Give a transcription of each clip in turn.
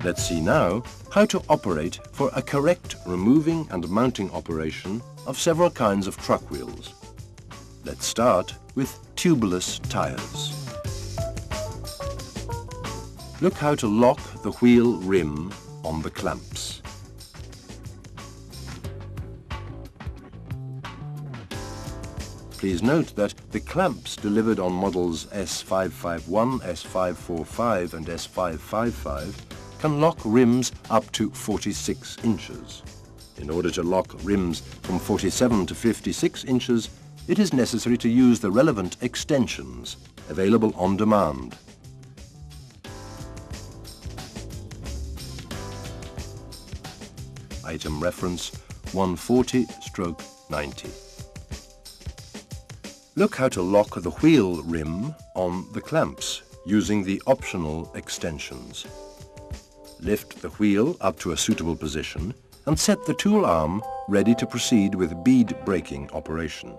Let's see now how to operate for a correct removing and mounting operation of several kinds of truck wheels. Let's start with tubeless tires. Look how to lock the wheel rim on the clamps. Please note that the clamps delivered on models S551, S545 and S555 can lock rims up to 46 inches. In order to lock rims from 47 to 56 inches, it is necessary to use the relevant extensions available on demand. Item reference 140/90. Look how to lock the wheel rim on the clamps using the optional extensions. Lift the wheel up to a suitable position and set the tool arm ready to proceed with bead braking operation.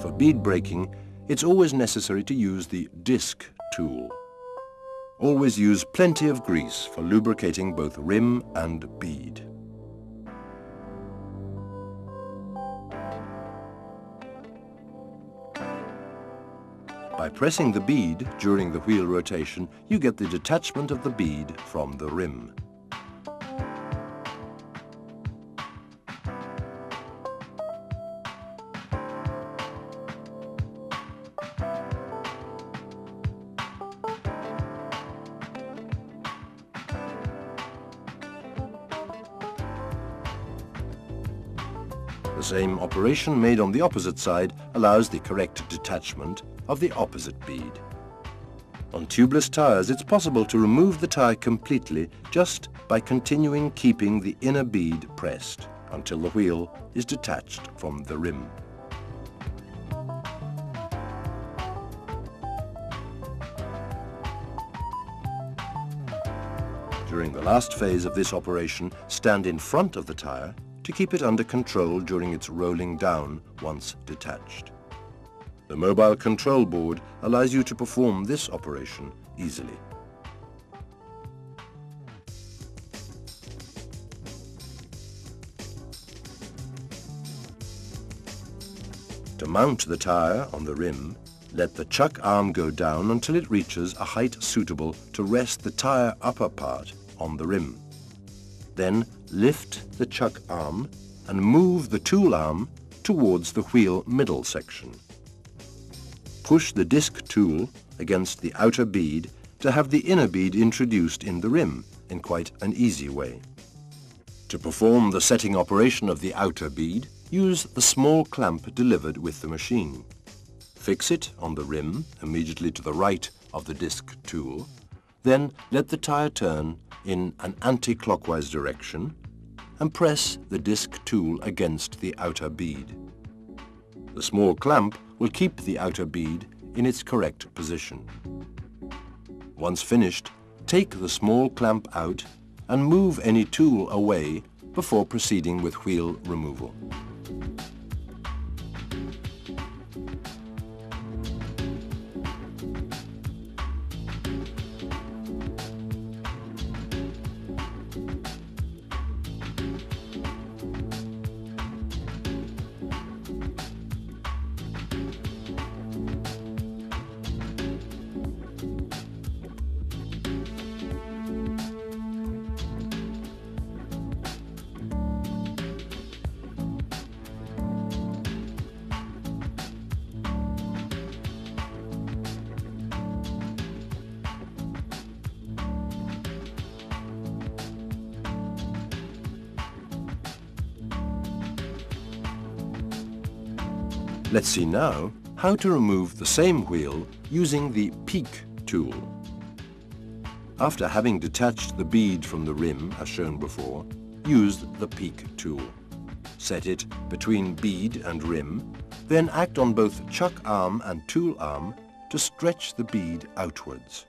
For bead braking, it's always necessary to use the disc tool. Always use plenty of grease for lubricating both rim and bead. By pressing the bead during the wheel rotation, you get the detachment of the bead from the rim. The same operation made on the opposite side allows the correct detachment of the opposite bead. On tubeless tires, it's possible to remove the tire completely just by continuing keeping the inner bead pressed until the wheel is detached from the rim. During the last phase of this operation, stand in front of the tire to keep it under control during its rolling down once detached. The mobile control board allows you to perform this operation easily. To mount the tire on the rim, let the chuck arm go down until it reaches a height suitable to rest the tire upper part on the rim. Then lift the chuck arm and move the tool arm towards the wheel middle section. Push the disc tool against the outer bead to have the inner bead introduced in the rim in quite an easy way. To perform the setting operation of the outer bead, use the small clamp delivered with the machine. Fix it on the rim immediately to the right of the disc tool, then let the tire turn in an anti-clockwise direction and press the disc tool against the outer bead. The small clamp will keep the outer bead in its correct position. Once finished, take the small clamp out and move any tool away before proceeding with wheel removal. Let's see now how to remove the same wheel using the peak tool. After having detached the bead from the rim, as shown before, use the peak tool. Set it between bead and rim, then act on both chuck arm and tool arm to stretch the bead outwards.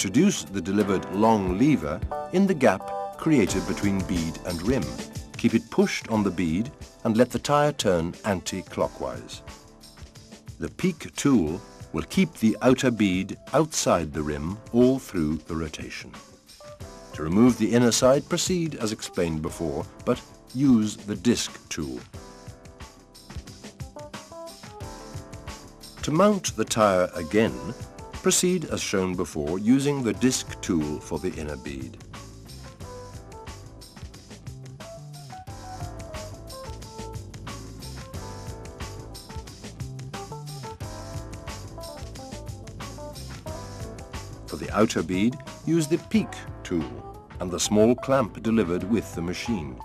Introduce the delivered long lever in the gap created between bead and rim. Keep it pushed on the bead and let the tyre turn anti-clockwise. The peak tool will keep the outer bead outside the rim all through the rotation. To remove the inner side, proceed as explained before, but use the disc tool. To mount the tyre again, proceed as shown before, using the disc tool for the inner bead. For the outer bead, use the peak tool and the small clamp delivered with the machine.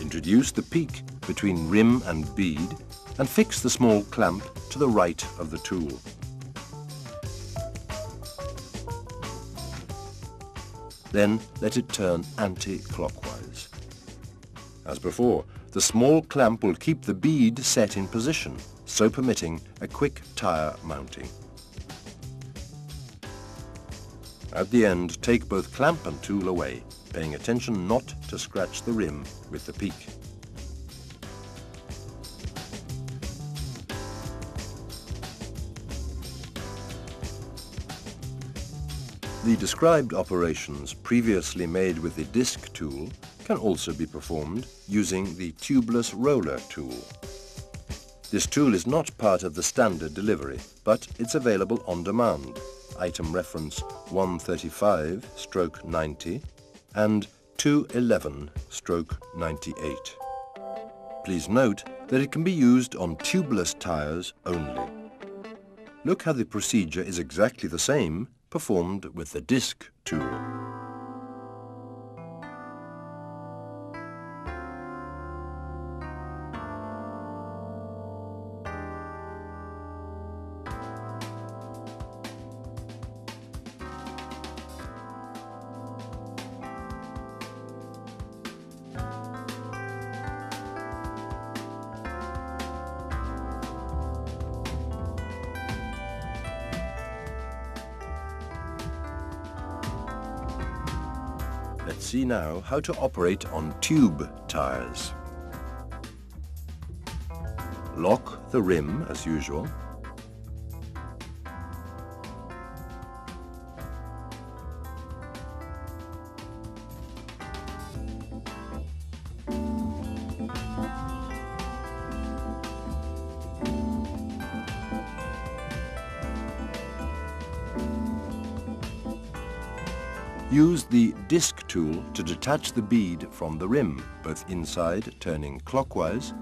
Introduce the peak between rim and bead and fix the small clamp to the right of the tool. Then let it turn anti-clockwise. As before, the small clamp will keep the bead set in position, so permitting a quick tyre mounting. At the end, take both clamp and tool away, paying attention not to scratch the rim with the peak. The described operations previously made with the disc tool can also be performed using the tubeless roller tool. This tool is not part of the standard delivery, but it's available on demand. Item reference 135/90 and 211/98. Please note that it can be used on tubeless tyres only. Look how the procedure is exactly the same performed with the disc tool. Let's see now how to operate on tube tyres. Lock the rim as usual. Use the disc tool to detach the bead from the rim, both inside turning clockwise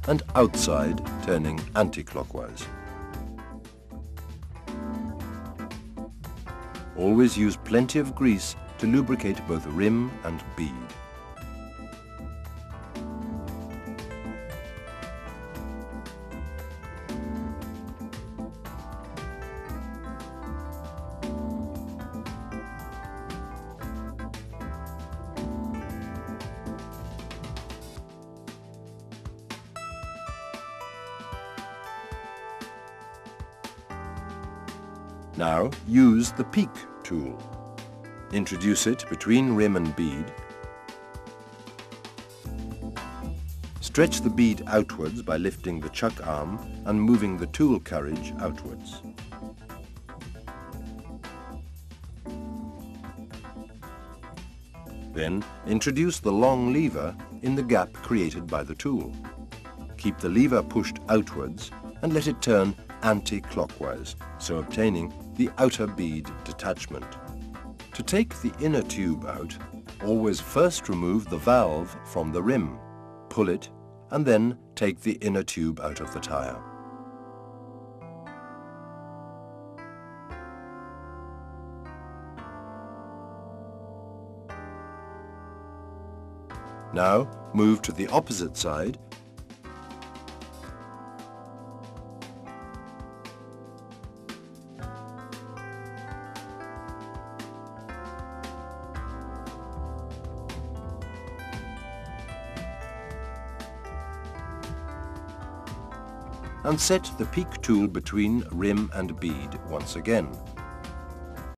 and outside turning anti-clockwise. Always use plenty of grease to lubricate both rim and bead. Now use the peak tool. Introduce it between rim and bead. Stretch the bead outwards by lifting the chuck arm and moving the tool carriage outwards. Then introduce the long lever in the gap created by the tool. Keep the lever pushed outwards and let it turn anti-clockwise, so obtaining the outer bead detachment. To take the inner tube out, always first remove the valve from the rim, pull it, and then take the inner tube out of the tyre. Now move to the opposite side and set the peak tool between rim and bead once again.